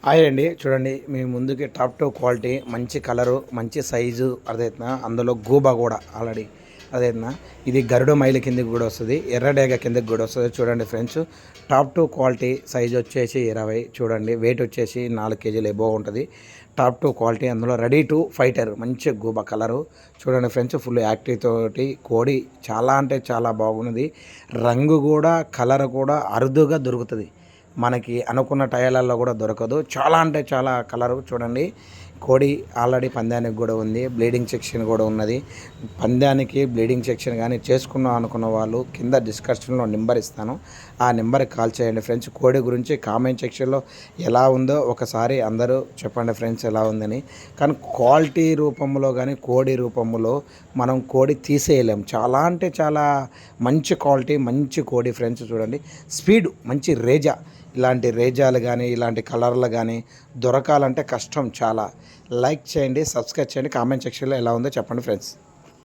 Hi అండి. చూడండి మీ ముందుకి టాప్ టు క్వాలిటీ మంచి కలరు మంచి సైజు అదైతున్నా అందులో గూబా కూడా ఆల్రెడీ అదైతున్నా ఇది గరుడ మైలు కిందకి కూడా వస్తుంది, ఎర్రడేగ కిందకి కూడా వస్తుంది. చూడండి friends, top to quality size వచ్చేసి 20. చూడండి వెయిట్ వచ్చేసి 4 కేజీలు ఎబో ఉంటుంది. టాప్ టు క్వాలిటీ అందులో రెడీ టు ఫైటర్ మంచి గూబా కలరు. చూడండి ఫ్రెండ్స్, ఫుల్ యాక్టివ్ తోటి కోడి చాలా అంటే చాలా బాగున్నది. రంగు కూడా కలర్ కూడా అరుదుగా దొరుకుతుంది, మనకి అనుకున్న టైర్లలో కూడా దొరకదు. చాలా అంటే చాలా కలరు. చూడండి కోడి ఆల్రెడీ పందానికి కూడా ఉంది, బ్లీడింగ్ సెక్షన్ కూడా ఉన్నది. పందానికి బ్లీడింగ్ సెక్షన్ కానీ చేసుకున్నాం అనుకున్న వాళ్ళు కింద డిస్క్రిప్షన్లో నెంబర్ ఇస్తాను, ఆ నెంబర్కి కాల్ చేయండి ఫ్రెండ్స్. కోడి గురించి కామెంట్ సెక్షన్లో ఎలా ఉందో ఒకసారి అందరూ చెప్పండి ఫ్రెండ్స్ ఎలా ఉందని. కానీ క్వాలిటీ రూపంలో కానీ కోడి రూపంలో మనం కోడి తీసేయలేం. చాలా అంటే చాలా మంచి క్వాలిటీ మంచి కోడి ఫ్రెండ్స్. చూడండి స్పీడ్ మంచి రేజా, ఇలాంటి రేజాలు కానీ ఇలాంటి కలర్లు కానీ దొరకాలంటే కష్టం చాలా. లైక్ చేయండి, సబ్స్క్రైబ్ చేయండి, కామెంట్ సెక్షన్లో ఎలా ఉందో చెప్పండి ఫ్రెండ్స్.